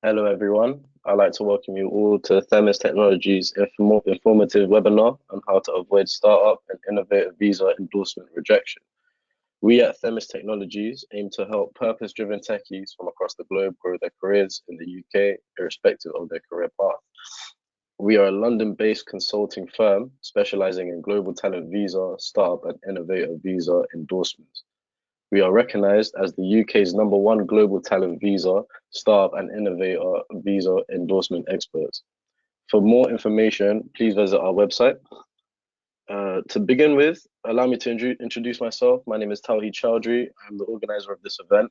Hello, everyone. I'd like to welcome you all to Themis Technologies' informative webinar on how to avoid startup and innovator visa endorsement rejection. We at Themis Technologies aim to help purpose-driven techies from across the globe grow their careers in the UK, irrespective of their career path. We are a London-based consulting firm specializing in global talent visa, startup, and innovator visa endorsements. We are recognized as the UK's #1 global talent visa, startup, and innovator visa endorsement experts. For more information, please visit our website. To begin with, allow me to introduce myself. My name is Tawheed Chowdhury. I'm the organizer of this event.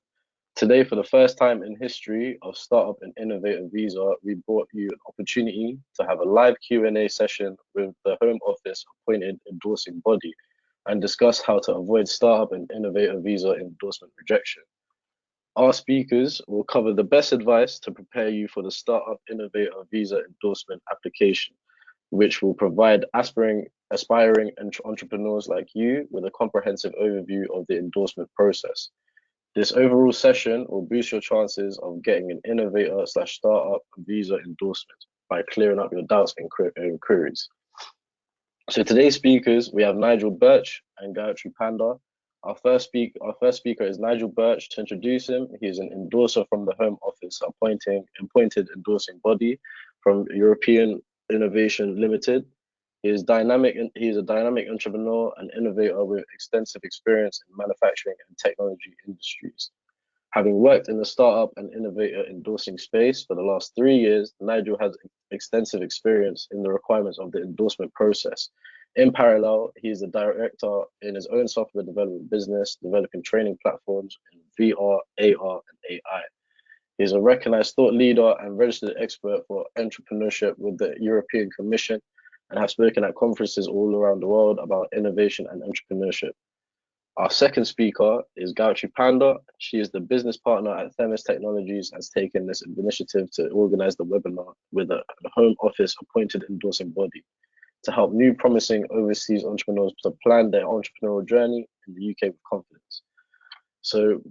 Today, for the first time in history of Startup and Innovator Visa, we brought you an opportunity to have a live Q&A session with the Home Office appointed endorsing body and discuss how to avoid Startup and Innovator Visa endorsement rejection. Our speakers will cover the best advice to prepare you for the Startup Innovator Visa endorsement application, which will provide aspiring entrepreneurs like you with a comprehensive overview of the endorsement process. This overall session will boost your chances of getting an innovator/startup visa endorsement by clearing up your doubts and queries. So today's speakers, we have Nigel Birch and Gayatri Panda. Our first speaker is Nigel Birch. To introduce him, he is an endorser from the Home Office appointed endorsing body from European Innovation Limited. He is a dynamic entrepreneur and innovator with extensive experience in manufacturing and technology industries. Having worked in the startup and innovator endorsing space for the last 3 years, Nigel has extensive experience in the requirements of the endorsement process. In parallel, he is a director in his own software development business, developing training platforms in VR, AR, and AI. He is a recognized thought leader and registered expert for entrepreneurship with the European Commission and has spoken at conferences all around the world about innovation and entrepreneurship. Our second speaker is Gayatri Panda. She is the business partner at Themis Technologies, has taken this initiative to organize the webinar with the Home Office appointed endorsing body to help new promising overseas entrepreneurs to plan their entrepreneurial journey in the UK with confidence. So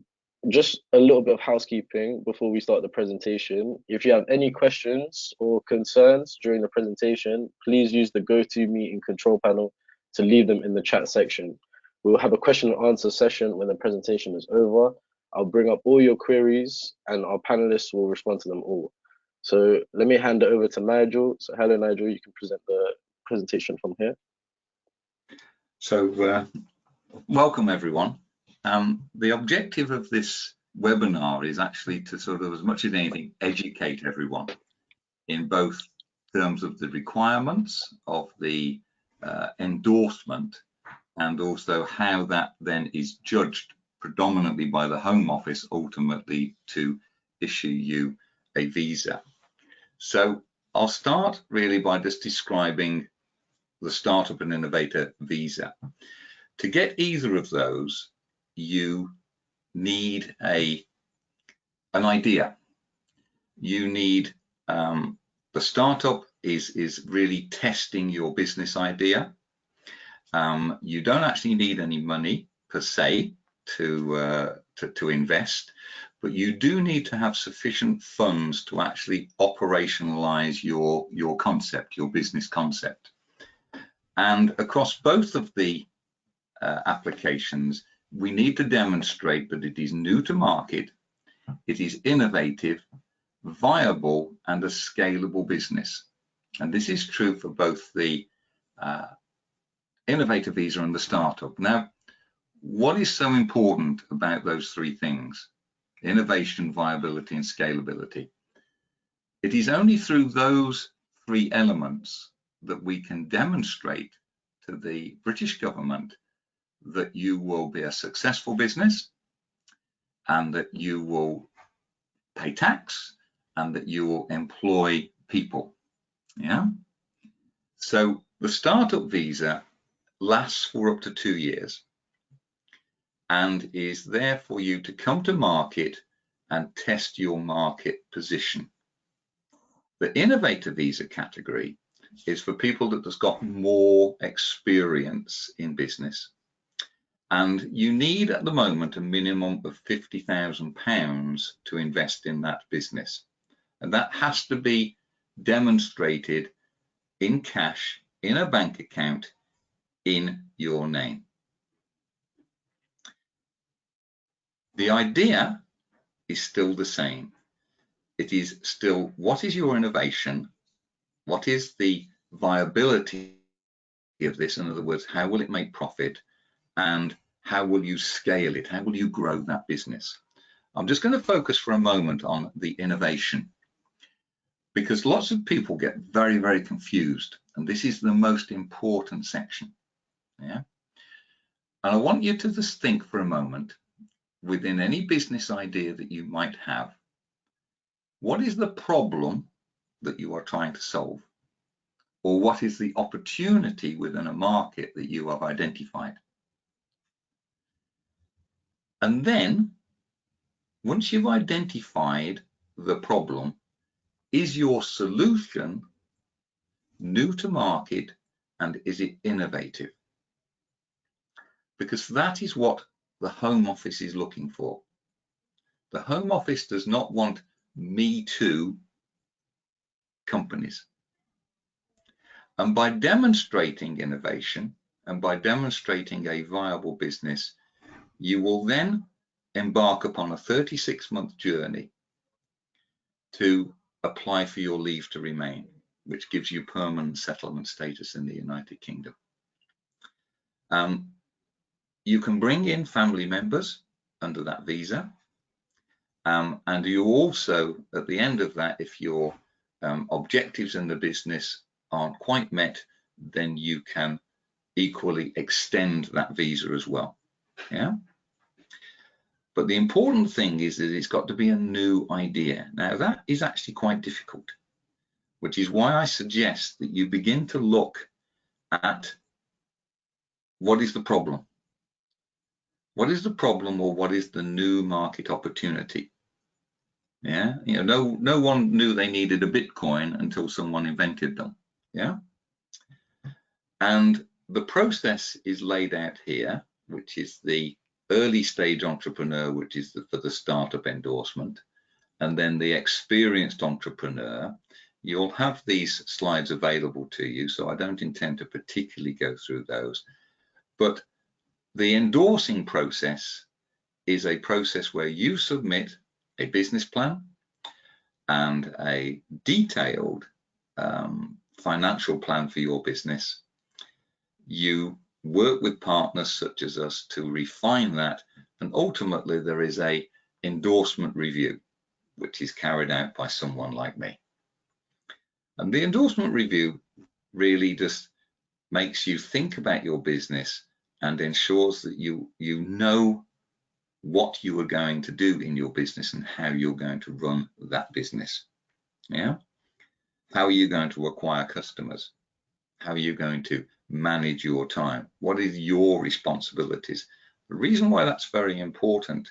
just a little bit of housekeeping before we start the presentation. If you have any questions or concerns during the presentation, please use the GoToMeeting control panel to leave them in the chat section. We'll have a question and answer session when the presentation is over. I'll bring up all your queries and our panelists will respond to them all. So let me hand it over to Nigel. So hello, Nigel, you can present the presentation from here. So welcome everyone. The objective of this webinar is actually to sort of, as much as anything, educate everyone in both terms of the requirements of the endorsement and also how that then is judged predominantly by the Home Office ultimately to issue you a visa. So I'll start really by just describing the Startup and Innovator Visa. To get either of those, you need an idea. You need the startup is really testing your business idea. You don't actually need any money per se to invest, but you do need to have sufficient funds to actually operationalize your concept, your business concept. And across both of the applications, we need to demonstrate that it is new to market, it is innovative, viable, and a scalable business. And this is true for both the Innovator Visa and the startup. Now, what is so important about those three things? Innovation, viability, and scalability. It is only through those three elements that we can demonstrate to the British government that you will be a successful business and that you will pay tax and that you will employ people. Yeah. So the startup visa lasts for up to 2 years and is there for you to come to market and test your market position. The innovator visa category is for people that has got more experience in business, and you need at the moment a minimum of £50,000 to invest in that business. And that has to be demonstrated in cash, in a bank account, in your name. The idea is still the same. It is still, what is your innovation? What is the viability of this? In other words, how will it make profit? And how will you scale it? How will you grow that business? I'm just going to focus for a moment on the innovation, because lots of people get very, very confused. And this is the most important section. Yeah. And I want you to just think for a moment, within any business idea that you might have, what is the problem that you are trying to solve? Or what is the opportunity within a market that you have identified? And then, once you've identified the problem, is your solution new to market and is it innovative? Because that is what the Home Office is looking for. The Home Office does not want me too companies. And by demonstrating innovation and by demonstrating a viable business, you will then embark upon a 36-month journey to apply for your leave to remain, which gives you permanent settlement status in the United Kingdom. You can bring in family members under that visa. And you also, at the end of that, if your objectives in the business aren't quite met, then you can equally extend that visa as well. Yeah. But the important thing is that it's got to be a new idea. Now that is actually quite difficult, which is why I suggest that you begin to look at what is the problem? What is the problem, or what is the new market opportunity? Yeah, you know, no one knew they needed a Bitcoin until someone invented them. Yeah. And the process is laid out here, which is the early stage entrepreneur, which is for the startup endorsement, and then the experienced entrepreneur. You'll have these slides available to you, so I don't intend to particularly go through those. But the endorsing process is a process where you submit a business plan and a detailed financial plan for your business. You work with partners such as us to refine that, and ultimately there is a endorsement review, which is carried out by someone like me. And the endorsement review really just makes you think about your business and ensures that you know what you are going to do in your business and how you're going to run that business. Yeah. How are you going to acquire customers? How are you going to manage your time? What is your responsibilities? The reason why that's very important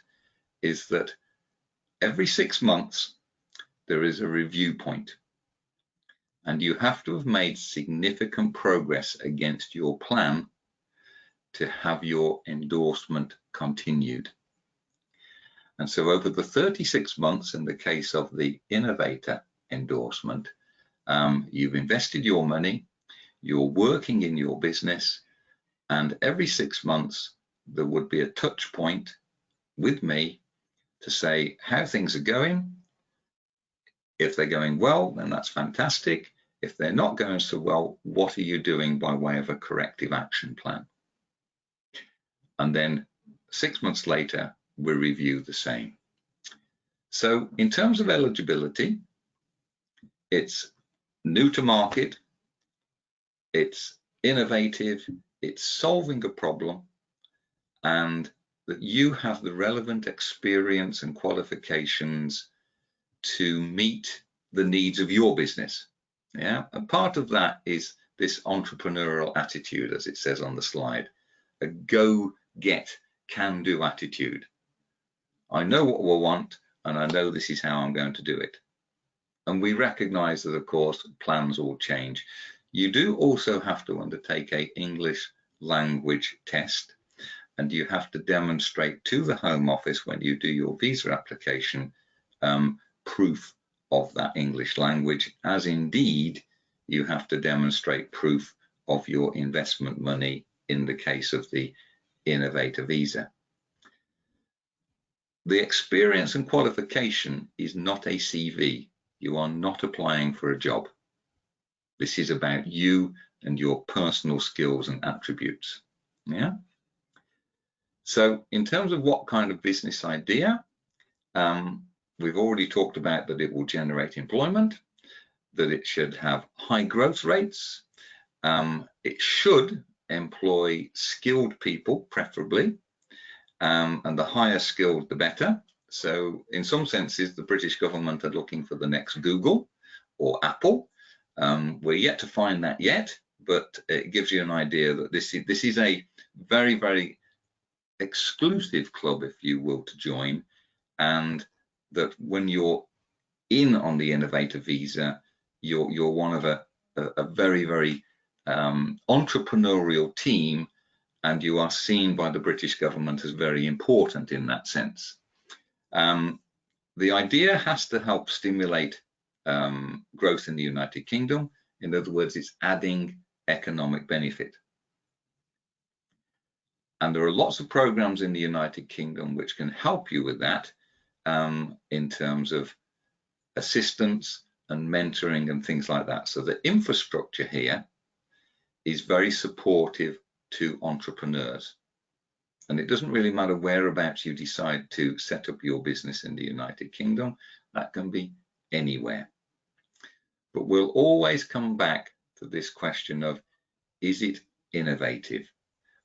is that every 6 months there is a review point, and you have to have made significant progress against your plan to have your endorsement continued. And so over the 36 months, in the case of the Innovator endorsement, you've invested your money, you're working in your business, and every 6 months there would be a touch point with me to say how things are going. If they're going well, then that's fantastic. If they're not going so well, what are you doing by way of a corrective action plan? And then 6 months later, we review the same. So in terms of eligibility, it's new to market, it's innovative, it's solving a problem, and that you have the relevant experience and qualifications to meet the needs of your business. Yeah, and part of that is this entrepreneurial attitude, as it says on the slide, a go, get, can do attitude. I know what we want, and I know this is how I'm going to do it. And we recognize that, of course, plans all change. You do also have to undertake an English language test, and you have to demonstrate to the Home Office when you do your visa application proof of that English language, as indeed you have to demonstrate proof of your investment money in the case of the Innovator Visa. The experience and qualification is not a CV. You are not applying for a job. This is about you and your personal skills and attributes. Yeah. So in terms of what kind of business idea, we've already talked about that it will generate employment, that it should have high growth rates, it should employ skilled people, preferably, and the higher skilled, the better. So in some senses, the British government are looking for the next Google or Apple. We're yet to find that yet, but it gives you an idea that this is a very, very exclusive club, if you will, to join, and that when you're in on the Innovator Visa, you're one of a very, very entrepreneurial team, and you are seen by the British government as very important in that sense. The idea has to help stimulate growth in the United Kingdom. In other words, it's adding economic benefit. And there are lots of programs in the United Kingdom which can help you with that in terms of assistance and mentoring and things like that. So the infrastructure here is very supportive to entrepreneurs. And it doesn't really matter whereabouts you decide to set up your business in the United Kingdom. That can be anywhere. But we'll always come back to this question of, is it innovative?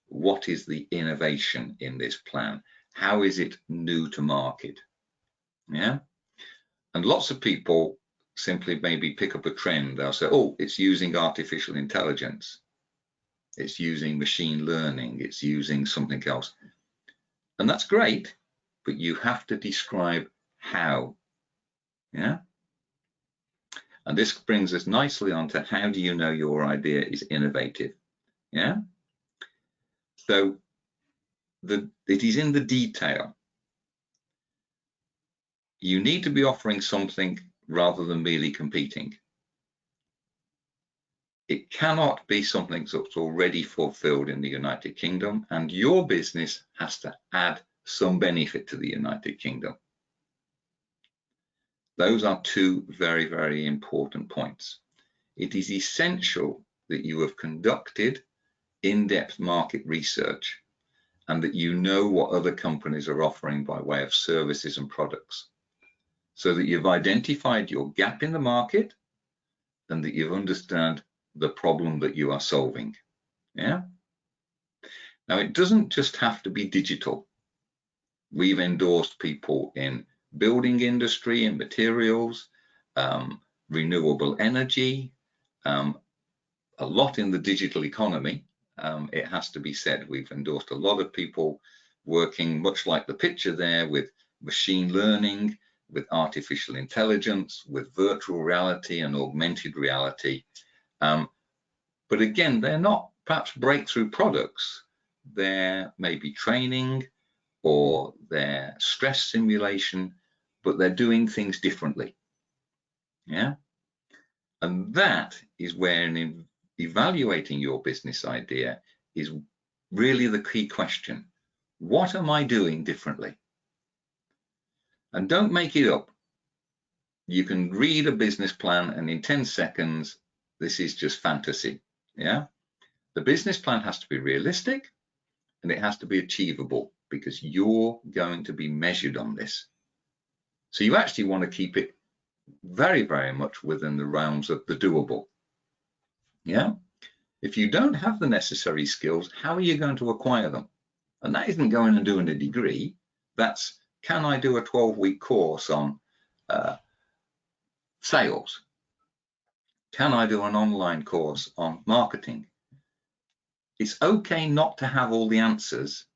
What is the innovation in this plan? How is it new to market? Yeah. And lots of people simply maybe pick up a trend. They'll say, oh, it's using artificial intelligence. It's using machine learning. It's using something else. And that's great, but you have to describe how. Yeah. And this brings us nicely on to how do you know your idea is innovative? Yeah. So it is in the detail. You need to be offering something rather than merely competing. It cannot be something that's already fulfilled in the United Kingdom, and your business has to add some benefit to the United Kingdom. Those are two very, very important points. It is essential that you have conducted in-depth market research and that you know what other companies are offering by way of services and products, so that you've identified your gap in the market and that you understand the problem that you are solving. Yeah. Now, it doesn't just have to be digital. We've endorsed people in building industry and materials, renewable energy, a lot in the digital economy. It has to be said, we've endorsed a lot of people working much like the picture there with machine learning, with artificial intelligence, with virtual reality and augmented reality. But again, they're not perhaps breakthrough products. They're maybe training or they're stress simulation, but they're doing things differently. Yeah. And that is where in evaluating your business idea is really the key question. What am I doing differently? And don't make it up. You can read a business plan and in 10 seconds, this is just fantasy. Yeah. The business plan has to be realistic and it has to be achievable because you're going to be measured on this. So you actually want to keep it very, very much within the realms of the doable. Yeah. If you don't have the necessary skills, how are you going to acquire them? And that isn't going and doing a degree. That's, can I do a 12-week course on sales? Can I do an online course on marketing? It's okay not to have all the answers.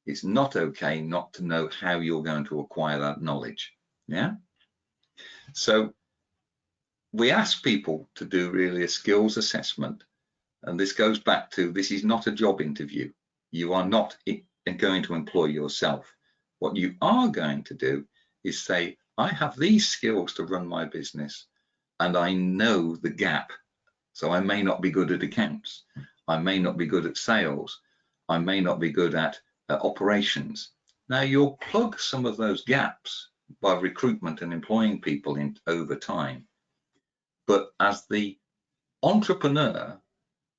It's not okay not to know how you're going to acquire that knowledge. Yeah. So we ask people to do really a skills assessment. And this goes back to, this is not a job interview. You are not going to employ yourself. What you are going to do is say, I have these skills to run my business, and I know the gap. So I may not be good at accounts. I may not be good at sales. I may not be good at operations. Now you'll plug some of those gaps by recruitment and employing people in over time. But as the entrepreneur,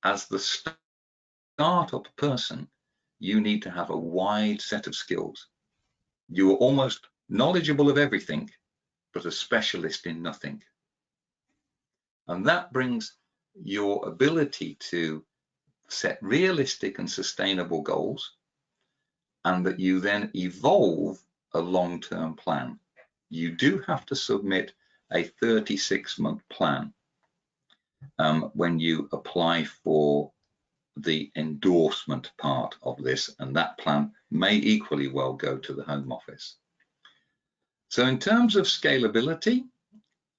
as the startup person, you need to have a wide set of skills. You are almost knowledgeable of everything, but a specialist in nothing. And that brings your ability to set realistic and sustainable goals, and that you then evolve a long-term plan. You do have to submit a 36-month plan when you apply for the endorsement part of this, and that plan may equally well go to the Home Office. So in terms of scalability,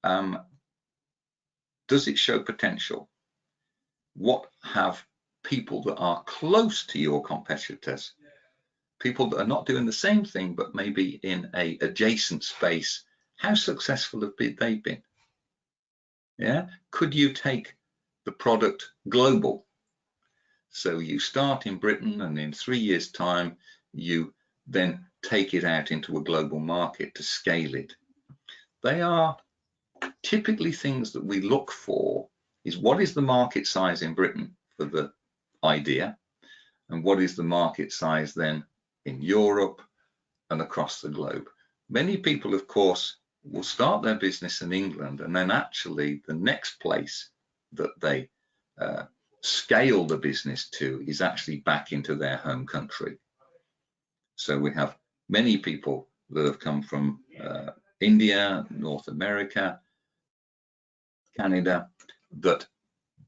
does it show potential? What have people that are close to your competitors, people that are not doing the same thing but maybe in a adjacent space, how successful have they been? Yeah, could you take the product global? So you start in Britain, and in 3 years' time, you then take it out into a global market to scale it. They are typically things that we look for. Is what is the market size in Britain for the idea, and what is the market size then in Europe and across the globe? Many people, of course, will start their business in England, and then actually the next place that they scale the business to is actually back into their home country. So we have many people that have come from India, North America, Canada, that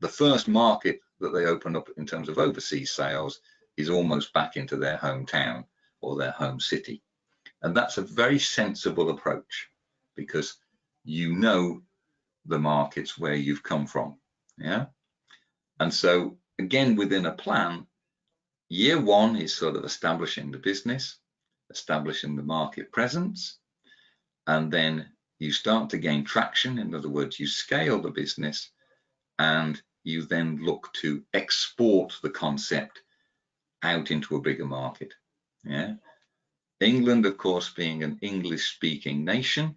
the first market that they open up in terms of overseas sales is almost back into their hometown or their home city. And that's a very sensible approach, because you know the markets where you've come from. Yeah. And so again, within a plan, year one is sort of establishing the business, establishing the market presence, and then you start to gain traction. In other words, you scale the business, and you then look to export the concept out into a bigger market. Yeah. England, of course, being an English-speaking nation,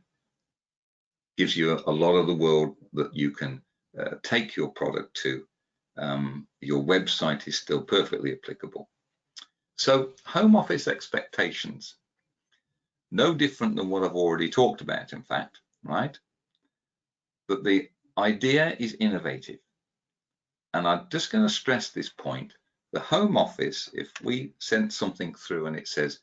gives you a lot of the world that you can take your product to. Your website is still perfectly applicable. So Home Office expectations, no different than what I've already talked about, in fact, right? But the idea is innovative. And I'm just going to stress this point. The Home Office, if we send something through and it says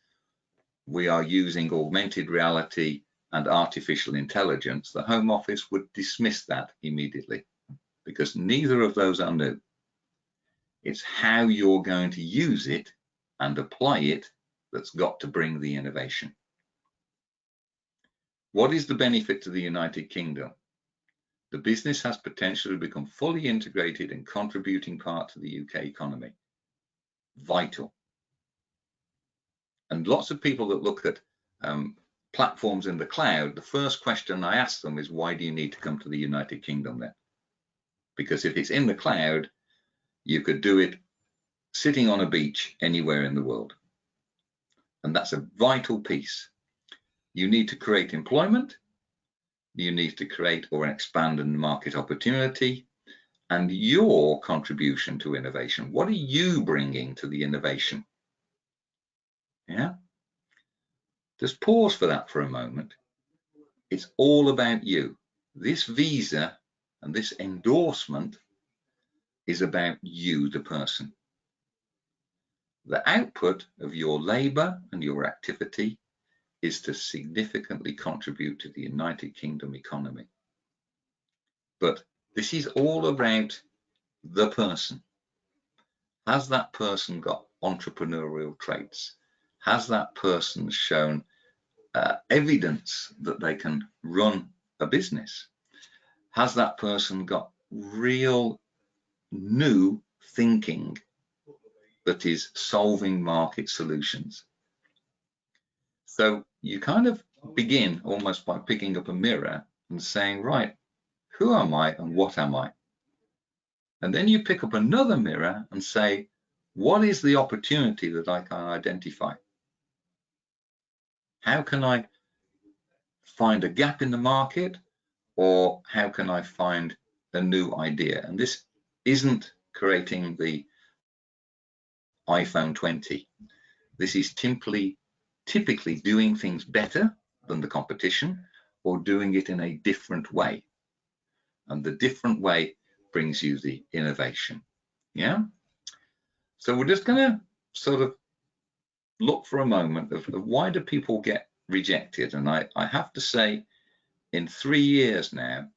we are using augmented reality and artificial intelligence, the Home Office would dismiss that immediately, because neither of those are new. It's how you're going to use it and apply it that's got to bring the innovation. What is the benefit to the United Kingdom? The business has potential to become fully integrated and contributing part to the UK economy. Vital. And lots of people that look at platforms in the cloud, the first question I ask them is, why do you need to come to the United Kingdom then? Because if it's in the cloud, you could do it sitting on a beach anywhere in the world. And that's a vital piece. You need to create employment. You need to create or expand a market opportunity, and your contribution to innovation. What are you bringing to the innovation? Yeah. Just pause for that for a moment. It's all about you. This visa and this endorsement is about you, the person. The output of your labor and your activity is to significantly contribute to the United Kingdom economy. But this is all about the person. Has that person got entrepreneurial traits? Has that person shown evidence that they can run a business? Has that person got real new thinking that is solving market solutions? So you kind of begin almost by picking up a mirror and saying, right, who am I and what am I? And then you pick up another mirror and say, what is the opportunity that I can identify? How can I find a gap in the market, or how can I find a new idea? And this isn't creating the iPhone 20. This is typically doing things better than the competition, or doing it in a different way. And the different way brings you the innovation. Yeah. So we're just going to sort of look for a moment of why do people get rejected? And I have to say, in 3 years now,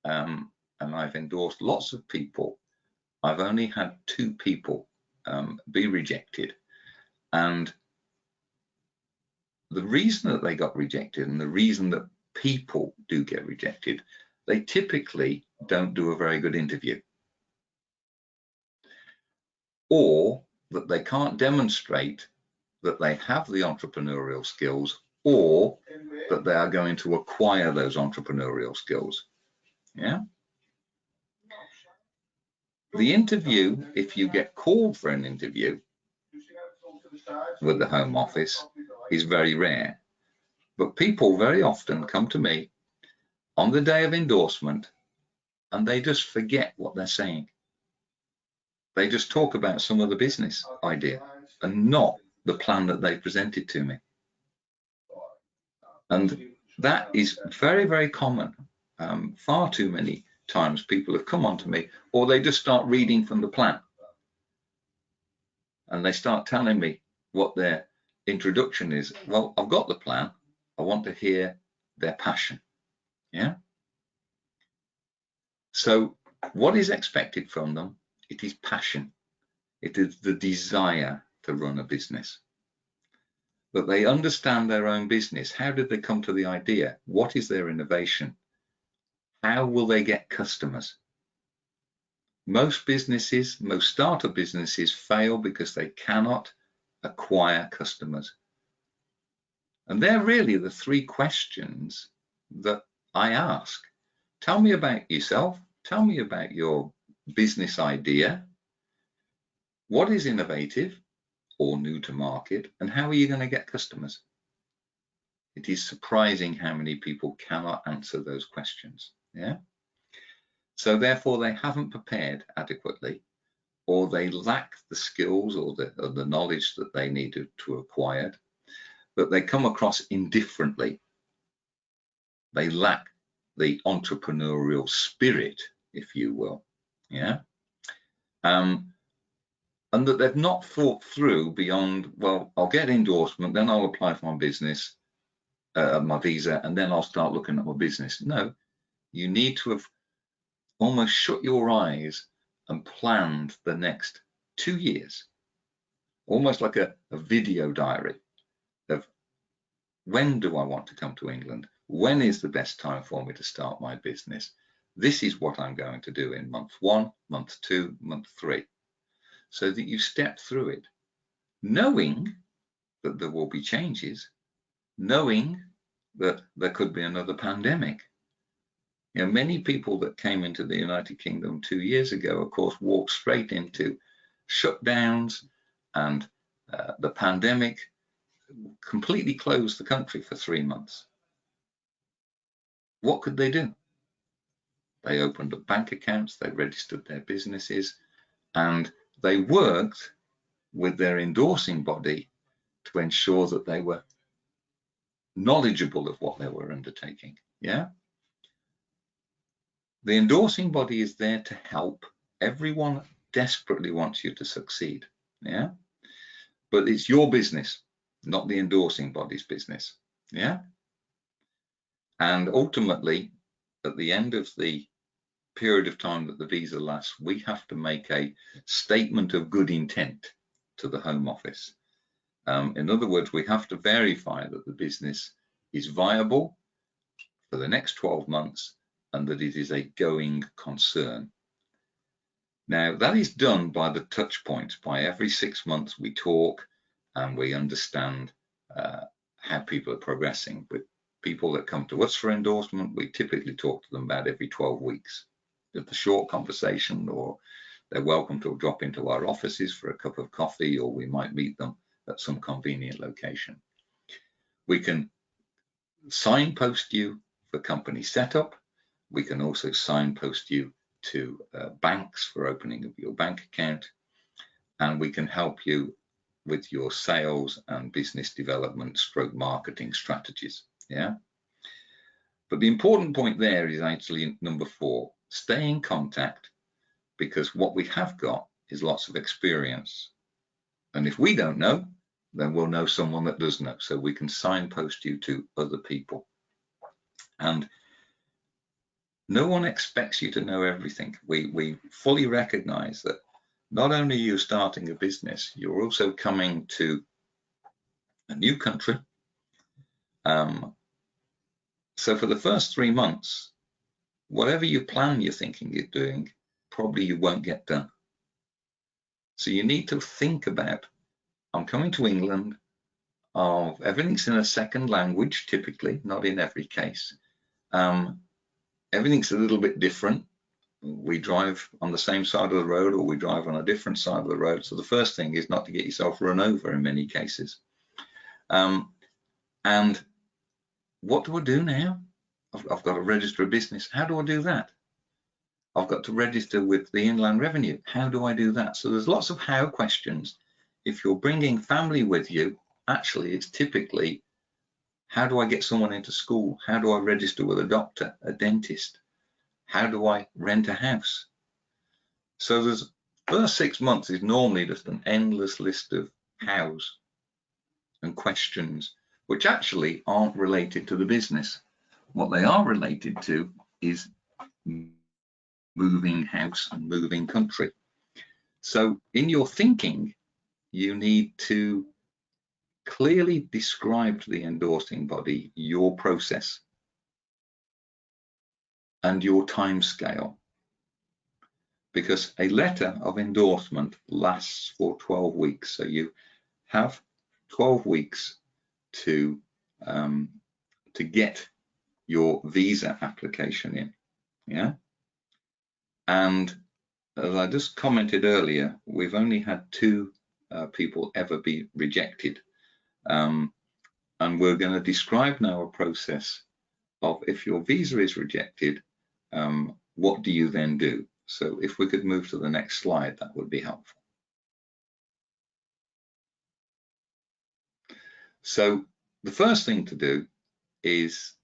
and I've endorsed lots of people, I've only had 2 people be rejected. And the reason that they got rejected, and the reason that people do get rejected, they typically don't do a very good interview, or that they can't demonstrate that they have the entrepreneurial skills, or that they are going to acquire those entrepreneurial skills. Yeah. The interview, if you get called for an interview with the Home Office, is very rare. But people very often come to me on the day of endorsement and they just forget what they're saying. They just talk about some other business idea and not the plan that they presented to me. And that is very, very common. Far too many times people have come on to me, or they just start reading from the plan. And they start telling me what their introduction is. Well, I've got the plan. I want to hear their passion. Yeah. So what is expected from them? It is passion. It is the desire to run a business. That they understand their own business. How did they come to the idea? What is their innovation? How will they get customers? Most businesses, most startup businesses fail because they cannot acquire customers. And they're really the 3 questions that I ask. Tell me about yourself. Tell me about your business idea. What is innovative or new to market, and how are you going to get customers? It is surprising how many people cannot answer those questions. Yeah. So therefore they haven't prepared adequately, or they lack the skills or the knowledge that they needed to acquire, but they come across indifferently. They lack the entrepreneurial spirit, if you will. Yeah. And that they've not thought through beyond, well, I'll get endorsement, then I'll apply for my business, my visa, and then I'll start looking at my business. No, you need to have almost shut your eyes and planned the next 2 years, almost like a video diary of when do I want to come to England? When is the best time for me to start my business? This is what I'm going to do in month 1, month 2, month 3. So that you step through it, knowing that there will be changes, knowing that there could be another pandemic. You know, many people that came into the United Kingdom 2 years ago, of course, walked straight into shutdowns, and the pandemic completely closed the country for 3 months. What could they do? They opened up bank accounts, they registered their businesses, and they worked with their endorsing body to ensure that they were knowledgeable of what they were undertaking. Yeah. The endorsing body is there to help. Everyone desperately wants you to succeed. Yeah. But it's your business, not the endorsing body's business. Yeah. And ultimately, at the end of the period of time that the visa lasts, we have to make a statement of good intent to the Home Office. In other words, we have to verify that the business is viable for the next 12 months and that it is a going concern. Now, that is done by the touch points. By every 6 months we talk and we understand how people are progressing. But people that come to us for endorsement, we typically talk to them about every 12 weeks. Just a short conversation, or they're welcome to drop into our offices for a cup of coffee, or we might meet them at some convenient location. We can signpost you for company setup. We can also signpost you to banks for opening of your bank account, and we can help you with your sales and business development stroke marketing strategies. Yeah. But the important point there is actually number 4, stay in contact, because what we have got is lots of experience. And if we don't know, then we'll know someone that does know. So we can signpost you to other people. And no one expects you to know everything. We fully recognize that not only are you starting a business, you're also coming to a new country. So for the first 3 months, whatever you plan you're thinking you're doing, probably you won't get done. So you need to think about, I'm coming to England, everything's in a second language, typically, not in every case. Everything's a little bit different. We drive on the same side of the road, or we drive on a different side of the road. So the first thing is not to get yourself run over in many cases. And what do I do now? I've got to register a business. How do I do that? I've got to register with the Inland Revenue. How do I do that? So there's lots of how questions. If you're bringing family with you, actually it's typically, how do I get someone into school? How do I register with a doctor, a dentist? How do I rent a house? So the first 6 months is normally just an endless list of hows and questions, which actually aren't related to the business. What they are related to is moving house and moving country. So in your thinking, you need to clearly describe to the endorsing body your process and your time scale, because a letter of endorsement lasts for 12 weeks. So you have 12 weeks to get your visa application in. Yeah. And as I just commented earlier, we've only had 2 people ever be rejected. And we're going to describe now a process of, if your visa is rejected, what do you then do? So if we could move to the next slide, that would be helpful. So the first thing to do is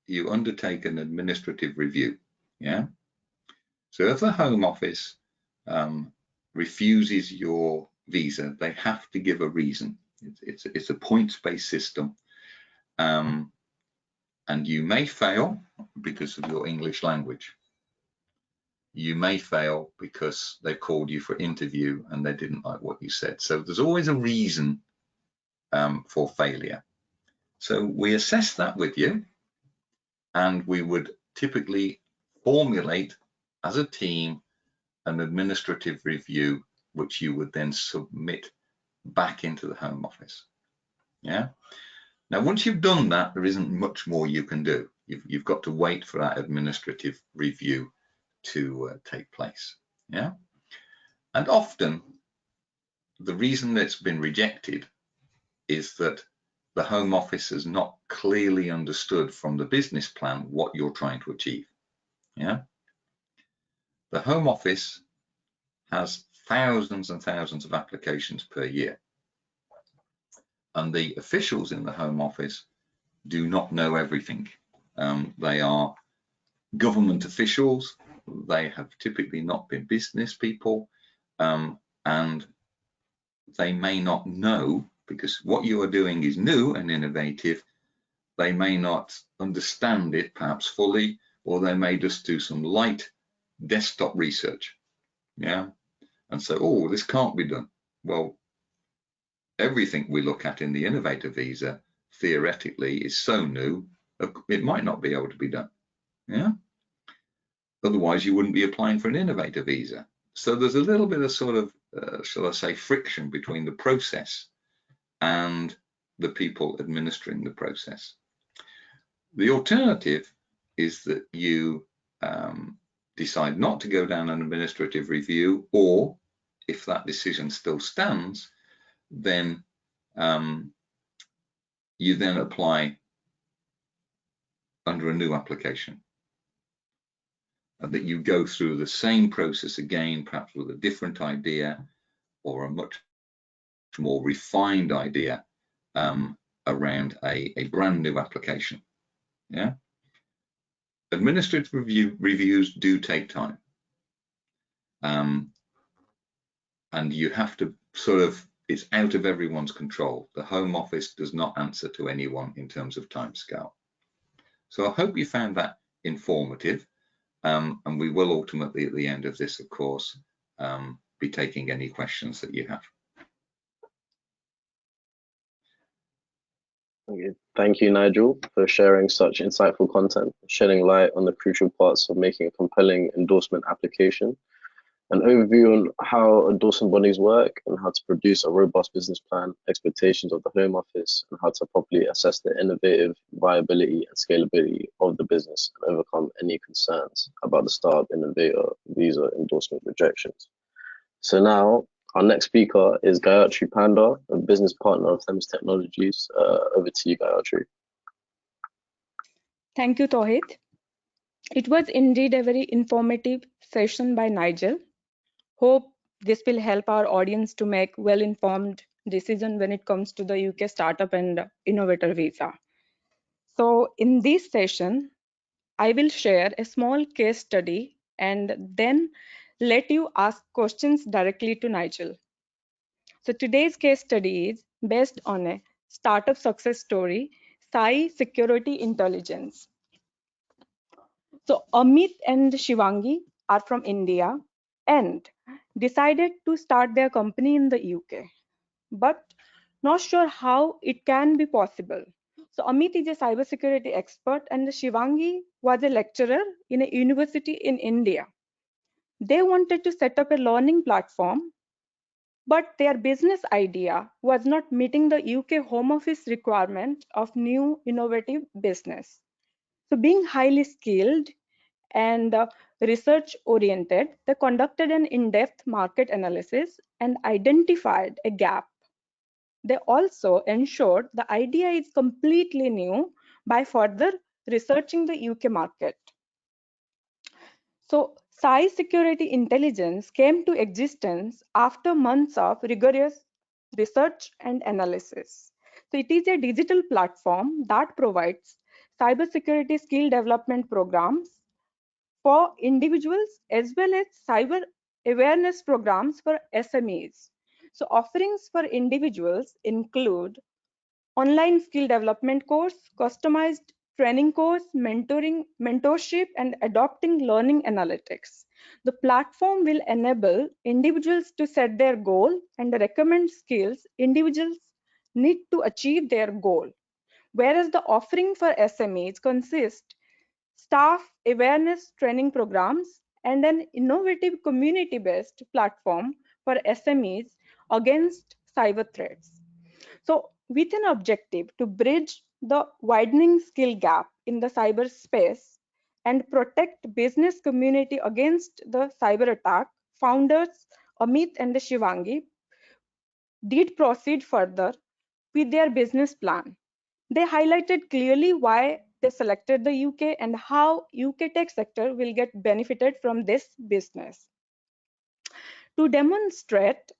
you undertake an administrative review. Yeah. So if the Home Office refuses your visa, they have to give a reason. It's a points-based system. And you may fail because of your English language. You may fail because they called you for interview and they didn't like what you said. So there's always a reason for failure. So we assess that with you, and we would typically formulate as a team an administrative review, which you would then submit back into the Home Office. Yeah. Now, once you've done that, there isn't much more you can do. You've got to wait for that administrative review to take place. Yeah. And often the reason that it's been rejected is that the Home Office has not clearly understood from the business plan what you're trying to achieve. Yeah. The Home Office has thousands and thousands of applications per year. And the officials in the Home Office do not know everything. They are government officials. They have typically not been business people. And they may not know, because what you are doing is new and innovative. They may not understand it perhaps fully, or they may just do some light desktop research. Yeah. And so, oh, this can't be done. Well, everything we look at in the Innovator Visa theoretically is so new, it might not be able to be done. Yeah. Otherwise, you wouldn't be applying for an Innovator Visa. So there's a little bit of sort of, shall I say, friction between the process and the people administering the process. The alternative is that you decide not to go down an administrative review, or if that decision still stands, then you then apply under a new application, and that you go through the same process again, perhaps with a different idea or a much more refined idea around a brand new application. Yeah. Administrative reviews do take time. And you have to sort of, it's out of everyone's control. The Home Office does not answer to anyone in terms of timescale. So I hope you found that informative. And we will ultimately, at the end of this, of course, be taking any questions that you have. Okay. Thank you, Nigel, for sharing such insightful content, shedding light on the crucial parts of making a compelling endorsement application, an overview on how endorsement bodies work and how to produce a robust business plan, expectations of the Home Office, and how to properly assess the innovative viability and scalability of the business and overcome any concerns about the startup Innovator Visa endorsement rejections. So now, our next speaker is Gayatri Panda, a business partner of Themis Technologies. Over to you, Gayatri. Thank you, Tauhid. It was indeed a very informative session by Nigel. Hope this will help our audience to make well-informed decision when it comes to the UK startup and innovator visa. So in this session, I will share a small case study and then let you ask questions directly to Nigel. So today's case study is based on a startup success story, Sai Security Intelligence. So Amit and Shivangi are from India and decided to start their company in the UK, but not sure how it can be possible. So Amit is a cybersecurity expert and Shivangi was a lecturer in a university in India. They wanted to set up a learning platform, but their business idea was not meeting the UK Home Office requirement of new innovative business. So being highly skilled and research oriented, they conducted an in-depth market analysis and identified a gap. They also ensured the idea is completely new by further researching the UK market. So Sai Security Intelligence came to existence after months of rigorous research and analysis. So it is a digital platform that provides cybersecurity skill development programs for individuals as well as cyber awareness programs for SMEs. So offerings for individuals include online skill development course, customized training course, mentorship, and adopting learning analytics. The platform will enable individuals to set their goal and recommend skills individuals need to achieve their goal. Whereas the offering for SMEs consists staff awareness training programs and an innovative community-based platform for SMEs against cyber threats. So with an objective to bridge the widening skill gap in the cyberspace and protect business community against the cyber attack, founders Amit and Shivangi did proceed further with their business plan. They highlighted clearly why they selected the UK and how UK tech sector will get benefited from this business. To demonstrate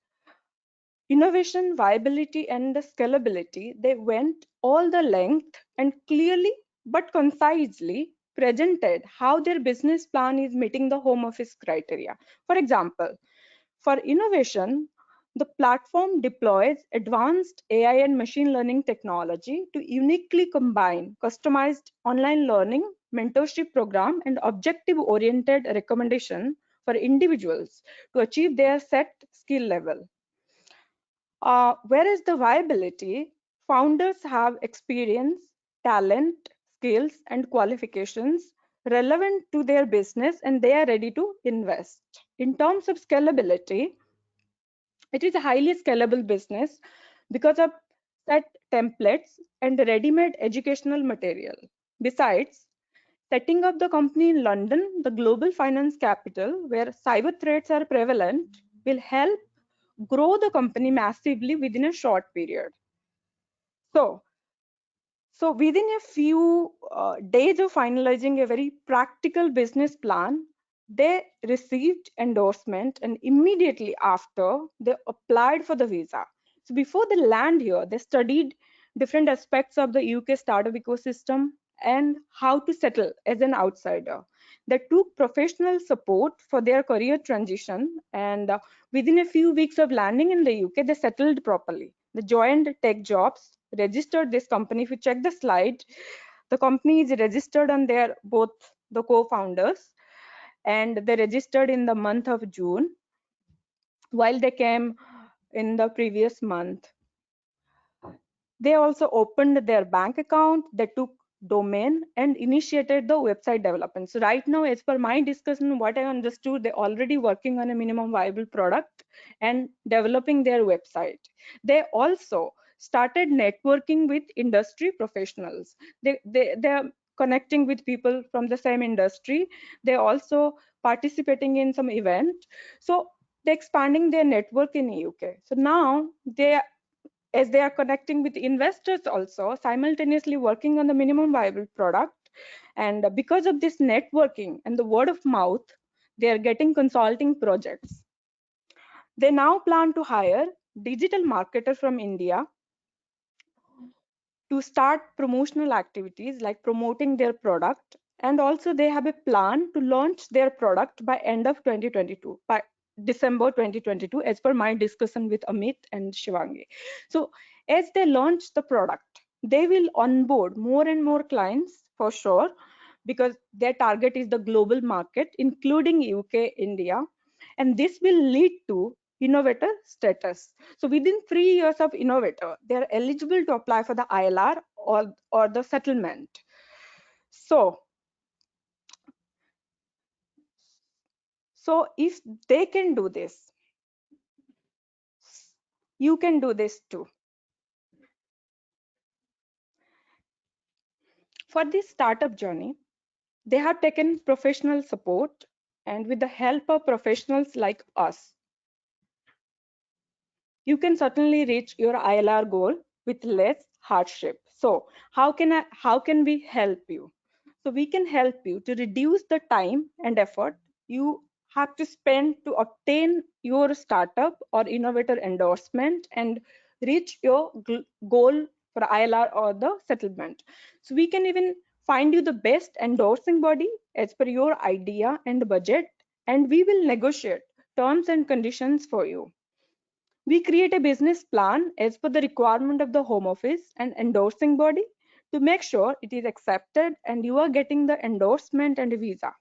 innovation, viability, and scalability, they went all the length and clearly but concisely presented how their business plan is meeting the Home Office criteria. For example, for innovation, the platform deploys advanced AI and machine learning technology to uniquely combine customized online learning, mentorship program, and objective-oriented recommendation for individuals to achieve their set skill level. Whereas the viability, founders have experience, talent, skills, and qualifications relevant to their business and they are ready to invest. In terms of scalability, it is a highly scalable business because of set templates and ready-made educational material. Besides, setting up the company in London, the global finance capital where cyber threats are prevalent, will help grow the company massively within a short period. So within a few days of finalizing a very practical business plan, they received endorsement, and immediately after they applied for the visa. So before they land here, they studied different aspects of the UK startup ecosystem and how to settle as an outsider. They took professional support for their career transition, and within a few weeks of landing in the UK, they settled properly. They joined tech jobs, registered this company. If you check the slide, the company is registered on their both the co-founders, and they registered in the month of June, while they came in the previous month. They also opened their bank account, they took domain and initiated the website development. So right now, as per my discussion, what I understood, they're already working on a minimum viable product and developing their website. They also started networking with industry professionals. They're connecting with people from the same industry. They're also participating in some event. So they're expanding their network in UK. So now as they are connecting with investors, also simultaneously working on the minimum viable product. And because of this networking and the word of mouth, they are getting consulting projects. They now plan to hire digital marketer from India to start promotional activities like promoting their product, and also they have a plan to launch their product by end of 2022, by December 2022, as per my discussion with Amit and Shivangi. So as they launch the product, they will onboard more and more clients for sure, because their target is the global market including UK, India, and this will lead to innovator status. So within 3 years of innovator, they are eligible to apply for the ILR or the settlement. So if they can do this, you can do this too. For this startup journey, they have taken professional support, and with the help of professionals like us, you can certainly reach your ILR goal with less hardship. So how can we help you? So we can help you to reduce the time and effort you have to spend to obtain your startup or innovator endorsement and reach your goal for ILR or the settlement. So we can even find you the best endorsing body as per your idea and budget, and we will negotiate terms and conditions for you. We create a business plan as per the requirement of the Home Office and endorsing body to make sure it is accepted and you are getting the endorsement and visa.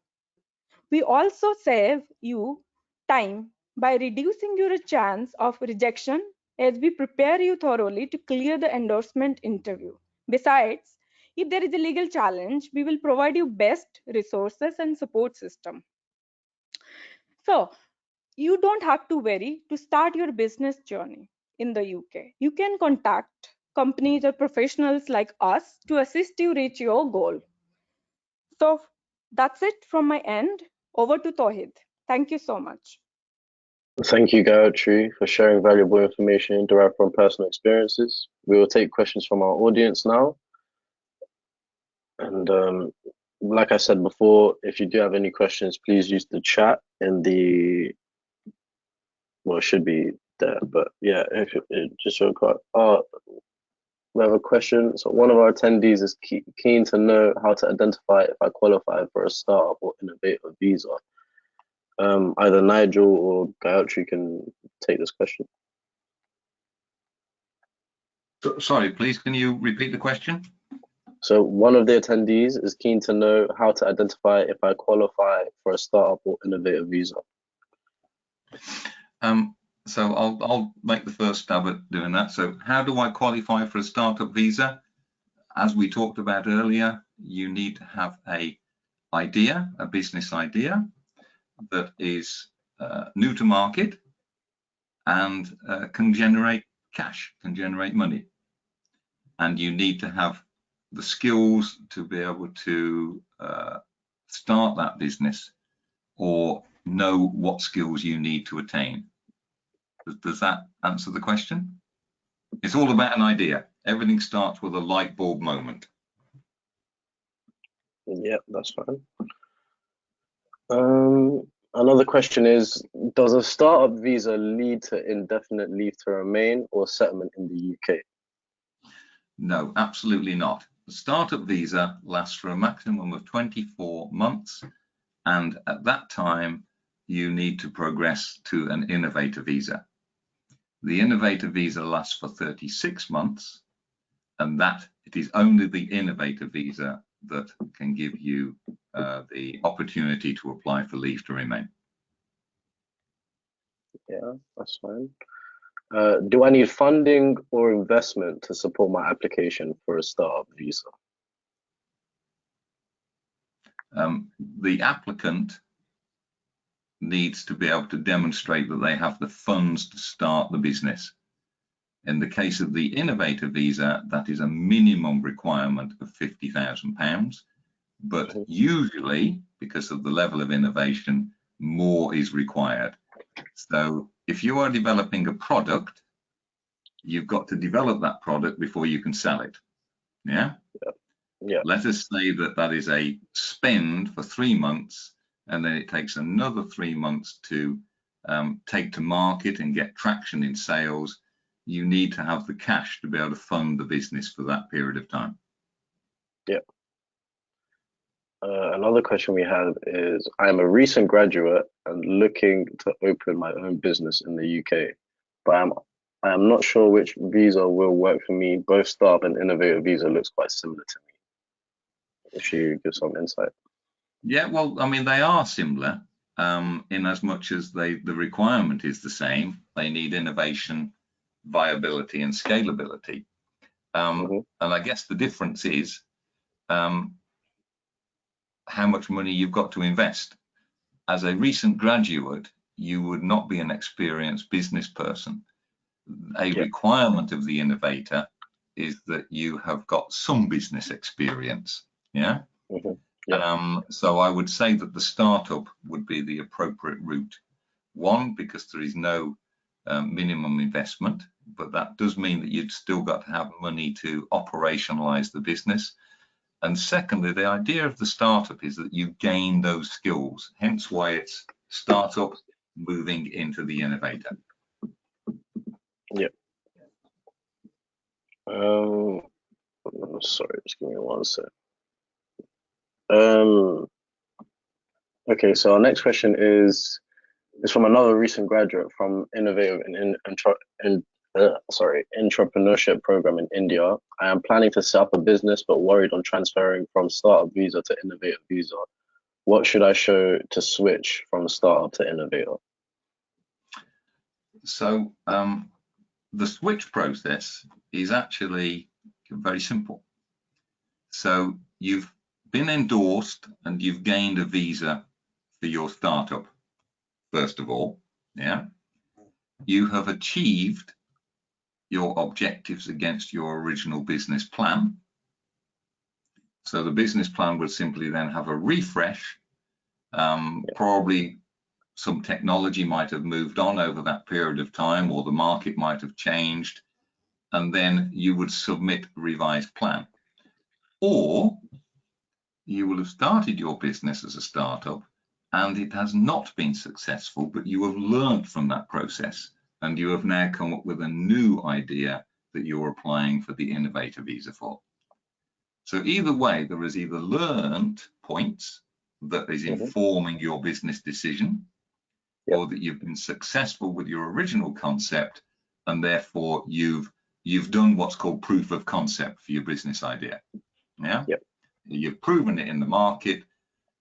We also save you time by reducing your chance of rejection as we prepare you thoroughly to clear the endorsement interview. Besides, if there is a legal challenge, we will provide you best resources and support system. So you don't have to worry to start your business journey in the UK. You can contact companies or professionals like us to assist you reach your goal. So that's it from my end. Over to Tohid. Thank you so much. Thank you, Gayatri, for sharing valuable information derived from personal experiences. We will take questions from our audience now. And like I said before, if you do have any questions, please use the chat in the, well, it should be there, but yeah, if it just real quick. We have a question. So one of our attendees is keen to know how to identify if I qualify for a startup or innovator visa. Either Nigel or Gayatri can take this question. Sorry, please, can you repeat the question? So one of the attendees is keen to know how to identify if I qualify for a startup or innovator visa. So I'll make the first stab at doing that. So how do I qualify for a startup visa? As we talked about earlier, you need to have a business idea that is new to market and can generate cash, can generate money. And you need to have the skills to be able to start that business, or know what skills you need to attain? Does that answer the question? It's all about an idea. Everything starts with a light bulb moment. Yeah, that's fine. Another question is, does a startup visa lead to indefinite leave to remain or settlement in the UK? No, absolutely not. The startup visa lasts for a maximum of 24 months, and at that time you need to progress to an innovator visa. The innovator visa lasts for 36 months, and that it is only the innovator visa that can give you the opportunity to apply for leave to remain. Yeah, that's fine. Do I need funding or investment to support my application for a startup visa? The applicant needs to be able to demonstrate that they have the funds to start the business. In the case of the innovator visa, that is a minimum requirement of £50,000, but usually, because of the level of innovation, more is required. So if you are developing a product, you've got to develop that product before you can sell it. Yeah? Yeah. Let us say that that is a spend for 3 months, and then it takes another 3 months to take to market and get traction in sales. You need to have the cash to be able to fund the business for that period of time. Yeah. Another question we have is, I'm a recent graduate and looking to open my own business in the UK, but I am not sure which visa will work for me. Both startup and innovator visa looks quite similar to me. If you give some insight. Yeah, well, I mean, they are similar in as much as the requirement is the same. They need innovation, viability, and scalability. And I guess the difference is how much money you've got to invest. As a recent graduate, you would not be an experienced business person. A requirement of the innovator is that you have got some business experience. Yeah. So I would say that the startup would be the appropriate route. One, because there is no minimum investment, but that does mean that you've still got to have money to operationalize the business. And secondly, the idea of the startup is that you gain those skills, hence why it's startup moving into the innovator. Yeah. Sorry, just give me one sec. Okay, so our next question is from another recent graduate from Innovative Entrepreneurship Program in India. I am planning to set up a business, but worried on transferring from startup visa to innovator visa. What should I show to switch from startup to innovator? So the switch process is actually very simple. So you've been endorsed and you've gained a visa for your startup, first of all. Yeah. You have achieved your objectives against your original business plan. So the business plan would simply then have a refresh. Probably some technology might have moved on over that period of time, or the market might have changed, and then you would submit a revised plan. Or you will have started your business as a startup and it has not been successful, but you have learned from that process and you have now come up with a new idea that you're applying for the innovator visa for. So either way, there is either learned points that is informing your business decision, or that you've been successful with your original concept and therefore you've done what's called proof of concept for your business idea. Yeah. You've proven it in the market,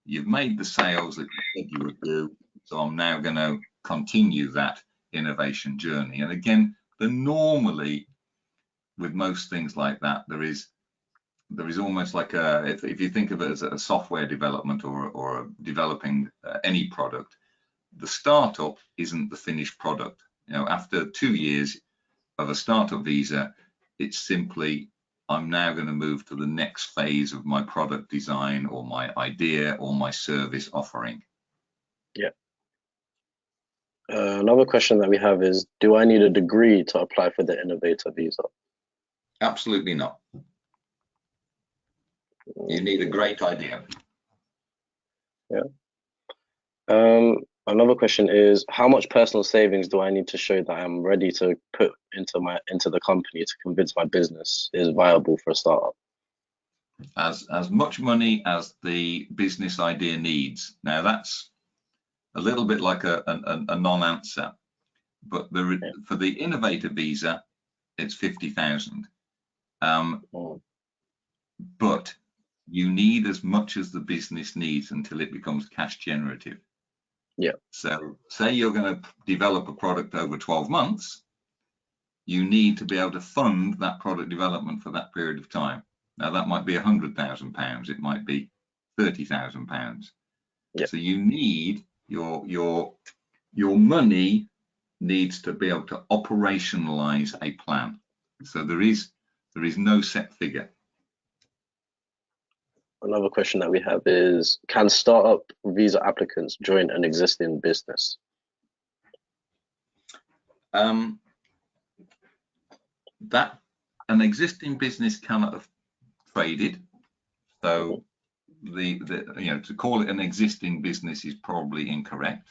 you've made the sales that you said you would do, so I'm now going to continue that innovation journey. And again, normally with most things like that, there is almost like if you think of it as a software development or developing any product, the startup isn't the finished product. You know, after 2 years of a startup visa, it's simply I'm now going to move to the next phase of my product design or my idea or my service offering. Yeah. Another question that we have is, do I need a degree to apply for the Innovator Visa? Absolutely not. You need a great idea. Yeah. Another question is, how much personal savings do I need to show that I'm ready to put into the company to convince my business is viable for a startup? As much money as the business idea needs. Now that's a little bit like a non-answer, but for the Innovator Visa, it's 50,000. But you need as much as the business needs until it becomes cash generative. Yeah. So say you're going to develop a product over 12 months, you need to be able to fund that product development for that period of time. Now that might be £100,000, it might be £30,000. Yeah. So you need your money needs to be able to operationalize a plan. So there is no set figure. Another question that we have is, can startup visa applicants join an existing business? That an existing business cannot have traded. So to call it an existing business is probably incorrect.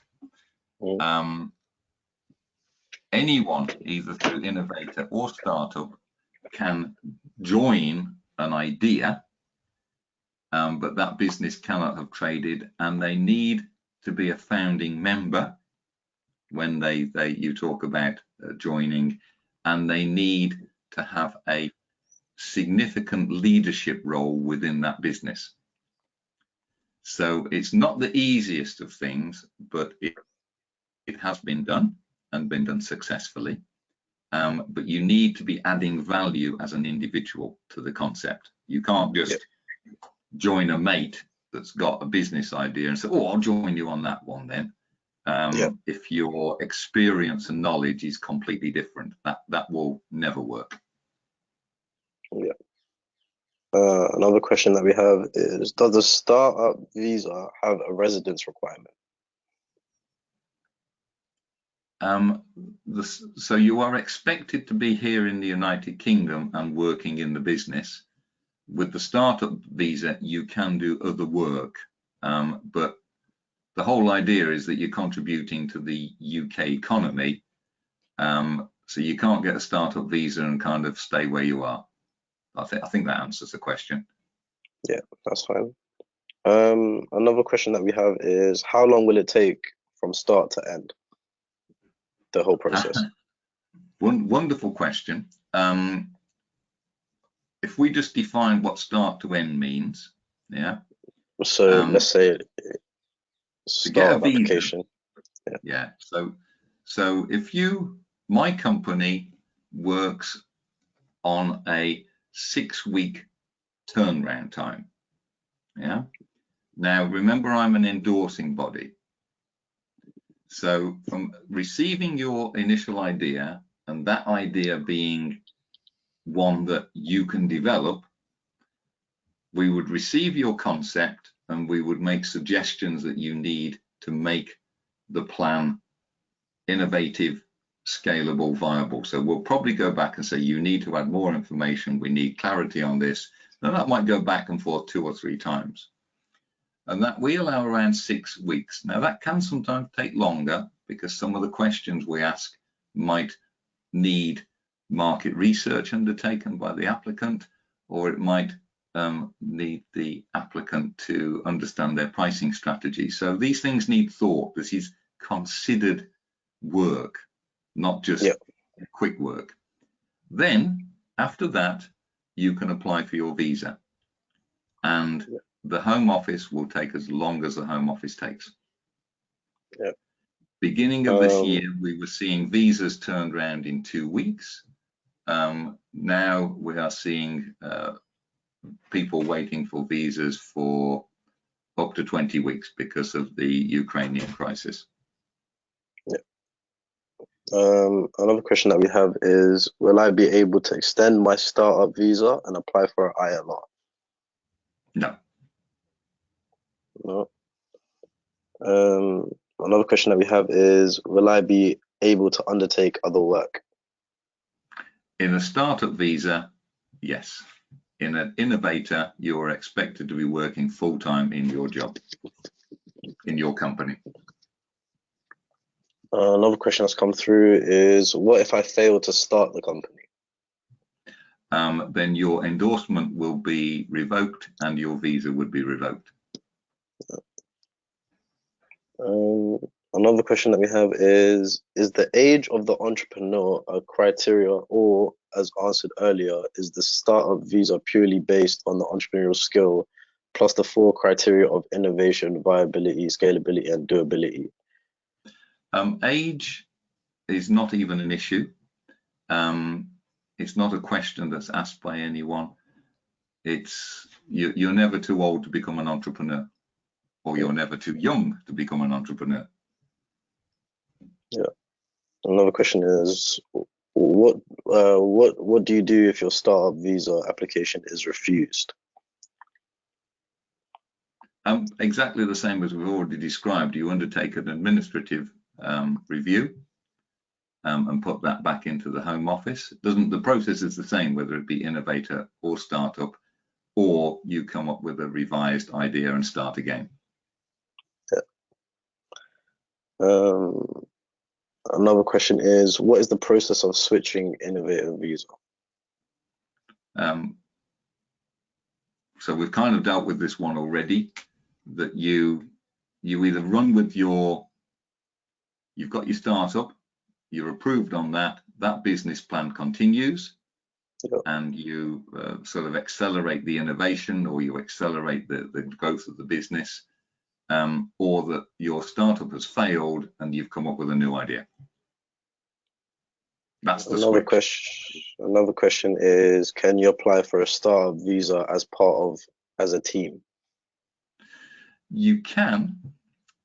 Anyone, either through Innovator or startup, can join an idea, but that business cannot have traded, and they need to be a founding member when you talk about joining, and they need to have a significant leadership role within that business. So it's not the easiest of things, but it has been done and been done successfully. But you need to be adding value as an individual to the concept. You can't just join a mate that's got a business idea and say, oh, I'll join you on that one then. If your experience and knowledge is completely different, that will never work. Yeah. Another question that we have is, does the startup visa have a residence requirement? So you are expected to be here in the United Kingdom and working in the business. With the startup visa, you can do other work, but the whole idea is that you're contributing to the UK economy, so you can't get a startup visa and kind of stay where you are. I think that answers the question. Yeah, that's fine. Another question that we have is, how long will it take from start to end, the whole process? Wonderful question. If we just define what start to end means, yeah. So let's say start of application. Yeah. So if my company works on a 6-week turnaround time. Yeah. Now remember, I'm an endorsing body. So from receiving your initial idea and that idea being one that you can develop, we would receive your concept and we would make suggestions that you need to make the plan innovative, scalable, viable. So we'll probably go back and say, you need to add more information. We need clarity on this. And that might go back and forth 2 or 3 times. And that we allow around 6 weeks. Now that can sometimes take longer because some of the questions we ask might need market research undertaken by the applicant, or it might need the applicant to understand their pricing strategy. So these things need thought. This is considered work, not just quick work. Then after that, you can apply for your visa, and the Home Office will take as long as the Home Office takes. Beginning of this year, we were seeing visas turned around in 2 weeks. Now we are seeing people waiting for visas for up to 20 weeks because of the Ukrainian crisis. Another question that we have is, will I be able to extend my startup visa and apply for an ILR? No. No. Another question that we have is, will I be able to undertake other work? In a startup visa, yes. In an innovator, you are expected to be working full-time in your job, in your company. Another question that's come through is, what if I fail to start the company? Then your endorsement will be revoked and your visa would be revoked. Another question that we have is the age of the entrepreneur a criteria, or as answered earlier, is the startup visa purely based on the entrepreneurial skill plus the 4 criteria of innovation, viability, scalability, and durability? Age is not even an issue. It's not a question that's asked by anyone. It's you're never too old to become an entrepreneur, or you're never too young to become an entrepreneur. Yeah. Another question is, what do you do if your startup visa application is refused? Exactly the same as we've already described. You undertake an administrative review and put that back into the Home Office. The process is the same, whether it be innovator or startup, or you come up with a revised idea and start again. Yeah. Another question is, what is the process of switching Innovator Visa? So we've kind of dealt with this one already, that you either run with you've got your startup, you're approved on that business plan continues, yep, and you sort of accelerate the innovation, or you accelerate the growth of the business, or that your startup has failed and you've come up with a new idea. That's the switch. Another question is, can you apply for a startup visa as a team? You can.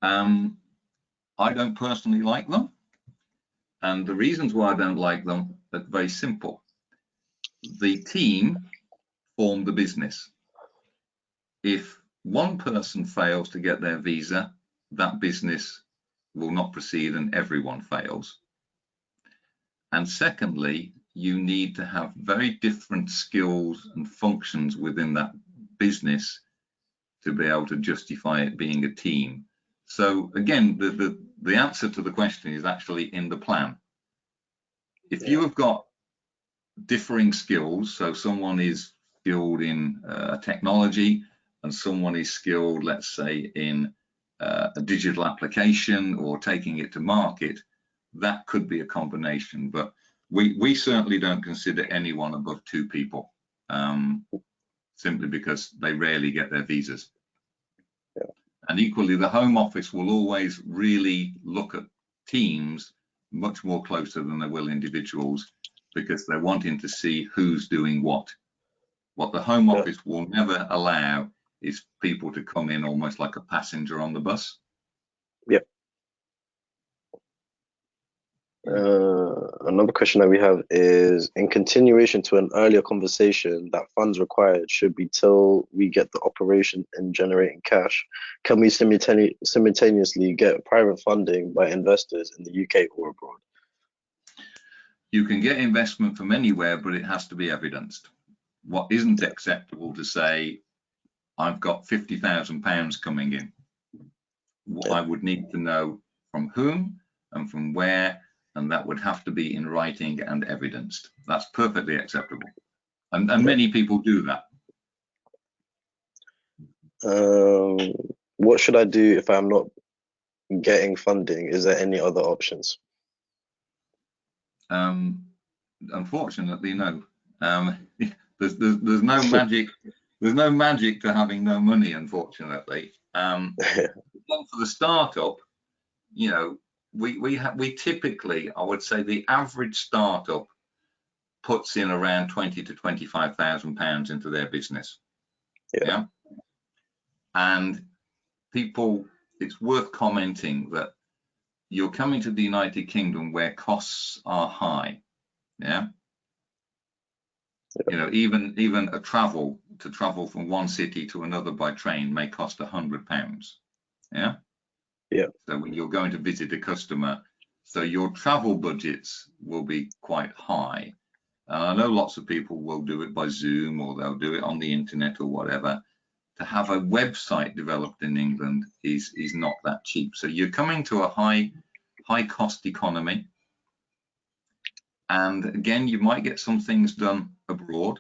I don't personally like them. And the reasons why I don't like them are very simple. The team form the business. If one person fails to get their visa, that business will not proceed and everyone fails. And secondly, you need to have very different skills and functions within that business to be able to justify it being a team. So again, the answer to the question is actually in the plan. If you have got differing skills, so someone is skilled in technology and someone is skilled, let's say, in a digital application or taking it to market, that could be a combination. But we certainly don't consider anyone above 2 people, simply because they rarely get their visas. Yeah. And equally, the Home Office will always really look at teams much more closer than they will individuals, because they're wanting to see who's doing what. What the Home Office will never allow is people to come in almost like a passenger on the bus. Yep. Another question that we have is, in continuation to an earlier conversation that funds required should be till we get the operation and generating cash, can we simultaneously get private funding by investors in the UK or abroad? You can get investment from anywhere, but it has to be evidenced. What isn't acceptable to say, I've got £50,000 coming in. What I would need to know from whom and from where, and that would have to be in writing and evidenced. That's perfectly acceptable. And many people do that. What should I do if I'm not getting funding? Is there any other options? Unfortunately, no. There's no magic. There's no magic to having no money, unfortunately. For the startup, you know, we typically, I would say, the average startup puts in around £20,000 to £25,000 into their business. Yeah. And people, it's worth commenting that you're coming to the United Kingdom where costs are high. Yeah. You know, even a travel from one city to another by train may cost £100. Yeah. Yeah. So when you're going to visit a customer, so your travel budgets will be quite high. I know lots of people will do it by Zoom, or they'll do it on the internet or whatever. To have a website developed in England is not that cheap. So you're coming to a high cost economy. And again, you might get some things done abroad,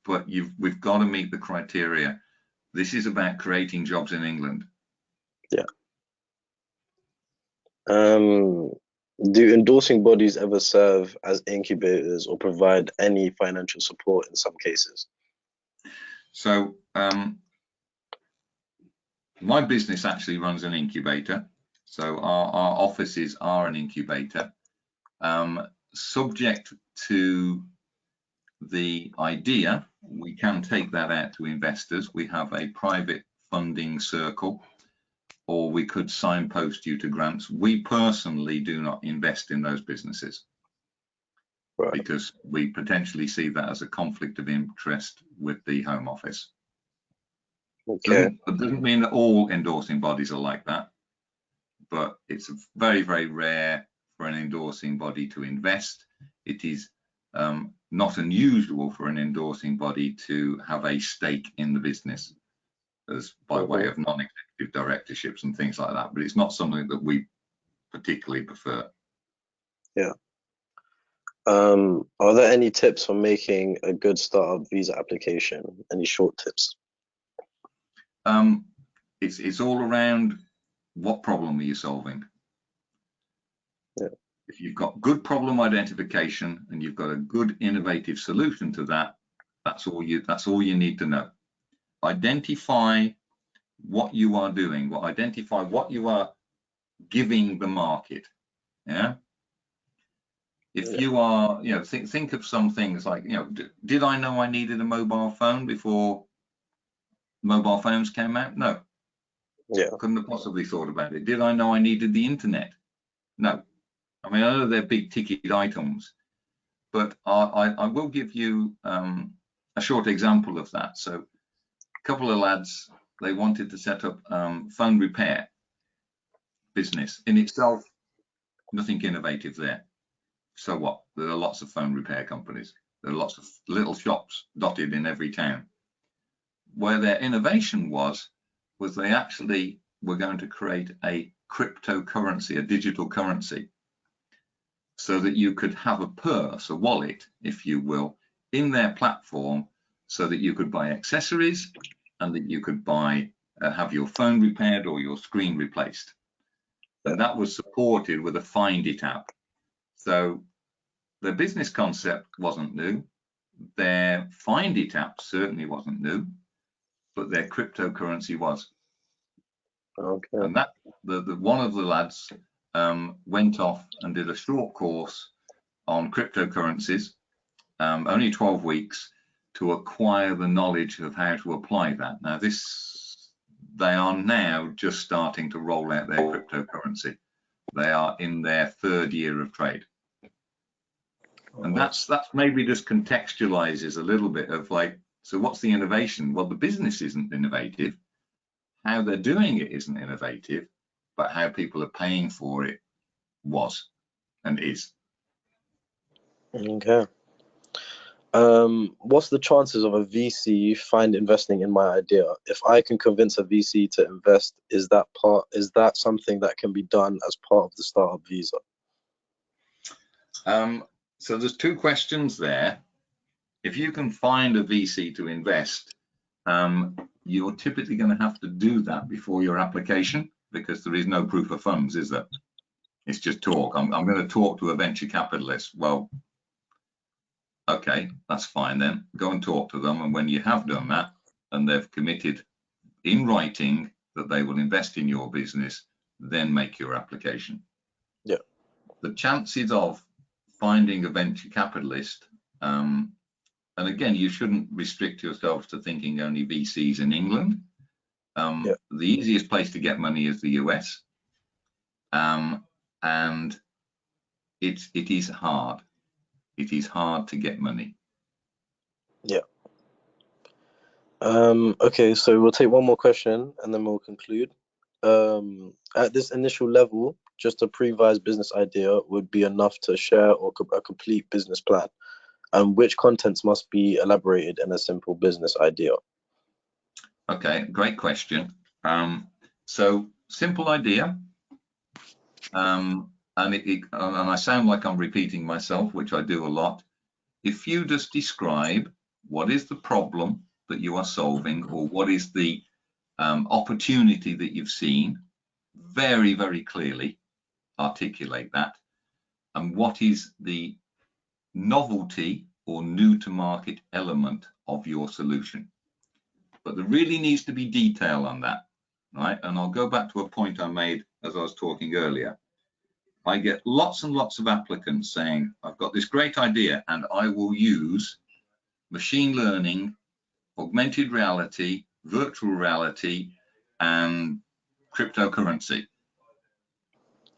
but we've got to meet the criteria. This is about creating jobs in England. Yeah. Do endorsing bodies ever serve as incubators or provide any financial support in some cases? So my business actually runs an incubator. So our offices are an incubator. Subject to the idea, we can take that out to investors. We have a private funding circle, or we could signpost you to grants. We personally do not invest in those businesses, right, because we potentially see that as a conflict of interest with the Home Office. Okay. It doesn't mean that all endorsing bodies are like that, but it's very, very rare for an endorsing body to invest. It is not unusual for an endorsing body to have a stake in the business as by way of non-executive directorships and things like that, but it's not something that we particularly prefer. Yeah. Are there any tips for making a good startup visa application? Any short tips? It's all around what problem are you solving. Yeah. If you've got good problem identification and you've got a good innovative solution to that, that's all you need to know. Identify what you are doing, identify what you are giving the market. Yeah. If you are, you know, think of some things like, you know, did I know I needed a mobile phone before mobile phones came out? No. Yeah. Couldn't have possibly thought about it. Did I know I needed the internet? No. I mean, I know they're big ticket items, but I will give you a short example of that. So a couple of lads, they wanted to set up phone repair business. In itself, nothing innovative there. So what? There are lots of phone repair companies. There are lots of little shops dotted in every town. Where their innovation was they actually were going to create a cryptocurrency, a digital currency, so that you could have a purse, a wallet, if you will, in their platform, so that you could buy accessories and that you could buy, have your phone repaired or your screen replaced. And that was supported with a Find It app. So their business concept wasn't new. Their Find It app certainly wasn't new, but their cryptocurrency was. Okay. And that one of the lads went off and did a short course on cryptocurrencies, only 12 weeks, to acquire the knowledge of how to apply that. Now they are now just starting to roll out their cryptocurrency. They are in their 3rd year of trade. And that's maybe just contextualizes a little bit of like, so what's the innovation? Well, the business isn't innovative. How they're doing it isn't innovative, but how people are paying for it was and is. Okay. What's the chances of a VC investing in my idea? If I can convince a VC to invest, is that something that can be done as part of the startup visa? So there's 2 questions there. If you can find a VC to invest, you're typically going to have to do that before your application, because there is no proof of funds, is there? It's just talk. I'm going to talk to a venture capitalist. Well, okay, that's fine then. Go and talk to them. And when you have done that and they've committed in writing that they will invest in your business, then make your application. Yeah. The chances of finding a venture capitalist, and again, you shouldn't restrict yourself to thinking only VCs in England. The easiest place to get money is the US. and it is hard. It is hard to get money. Yeah. Okay, so we'll take one more question and then we'll conclude. At this initial level, just a pre-vised business idea would be enough to share or a complete business plan. And which contents must be elaborated in a simple business idea? Okay, great question. So simple idea, and I sound like I'm repeating myself, which I do a lot. If you just describe what is the problem that you are solving, or what is the opportunity that you've seen, very, very clearly articulate that, and what is the novelty or new to market element of your solution. But there really needs to be detail on that, right? And I'll go back to a point I made as I was talking earlier. I get lots and lots of applicants saying, I've got this great idea and I will use machine learning, augmented reality, virtual reality, and cryptocurrency.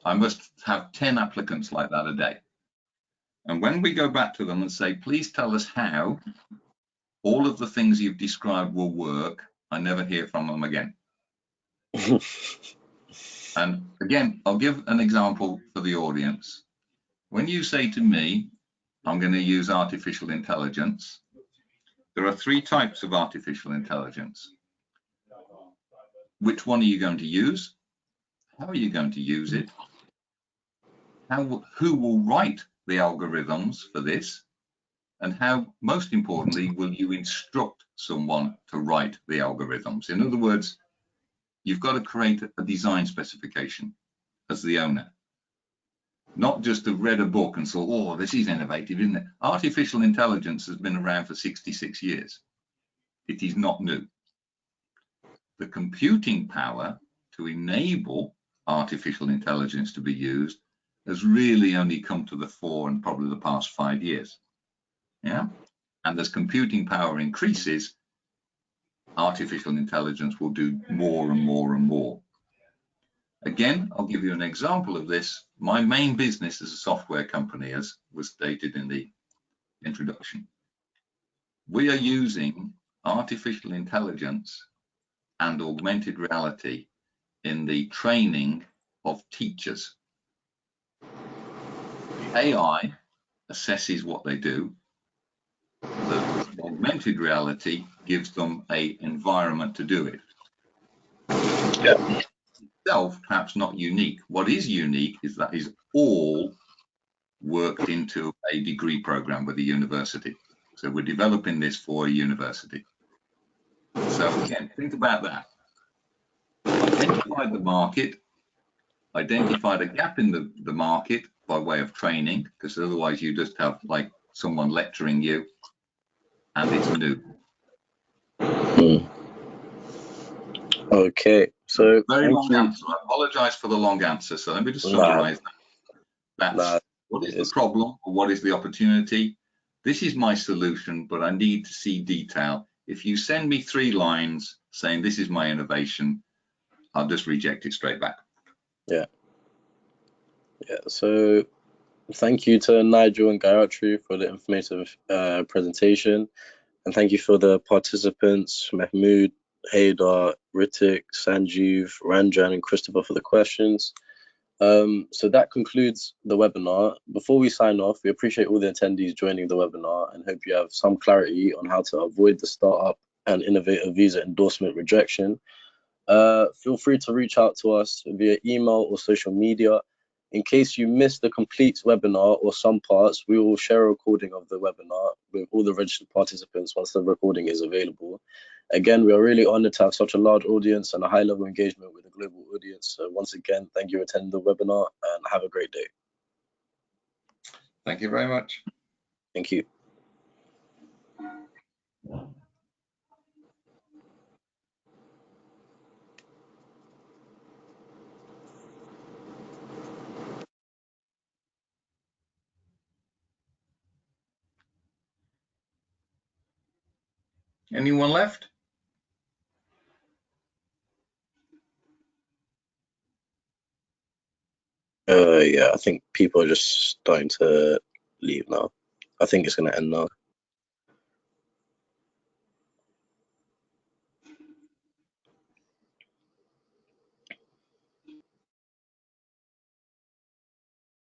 I must have 10 applicants like that a day. And when we go back to them and say, please tell us how all of the things you've described will work, I never hear from them again. And again, I'll give an example for the audience. When you say to me, I'm going to use artificial intelligence, there are 3 types of artificial intelligence. Which one are you going to use? How are you going to use it? Who will write the algorithms for this? And how, most importantly, will you instruct someone to write the algorithms? In other words, you've got to create a design specification as the owner. Not just have read a book and thought, oh, this is innovative, isn't it? Artificial intelligence has been around for 66 years. It is not new. The computing power to enable artificial intelligence to be used has really only come to the fore in probably the past 5 years. Yeah. And as computing power increases, artificial intelligence will do more and more and more. Again, I'll give you an example of this. My main business is a software company, as was stated in the introduction. We are using artificial intelligence and augmented reality in the training of teachers. AI assesses what they do. The augmented reality gives them an environment to do it. Yeah. Itself perhaps not unique. What is unique is that is all worked into a degree program with a university. So we're developing this for a university. So again, think about that. Identified the market, identified a gap in the market by way of training, because otherwise you just have like someone lecturing you, and it's new. Okay, so very long answer. I apologize for the long answer. So let me just summarize that. That's what is the problem or what is the opportunity? This is my solution, but I need to see detail. If you send me 3 lines saying this is my innovation, I'll just reject it straight back. Yeah. So thank you to Nigel and Gayatri for the informative presentation, and thank you for the participants, Mahmood, Haydar, Ritik, Sanjeev, Ranjan, and Christopher for the questions. So that concludes the webinar. Before we sign off, we appreciate all the attendees joining the webinar and hope you have some clarity on how to avoid the startup and Innovator Visa endorsement rejection. Feel free to reach out to us via email or social media. In case you missed the complete webinar or some parts, we will share a recording of the webinar with all the registered participants once the recording is available. Again, we are really honored to have such a large audience and a high level engagement with a global audience. So once again, thank you for attending the webinar and have a great day. Thank you very much. Thank you. Anyone left? Yeah, I think people are just starting to leave now. I think it's going to end now.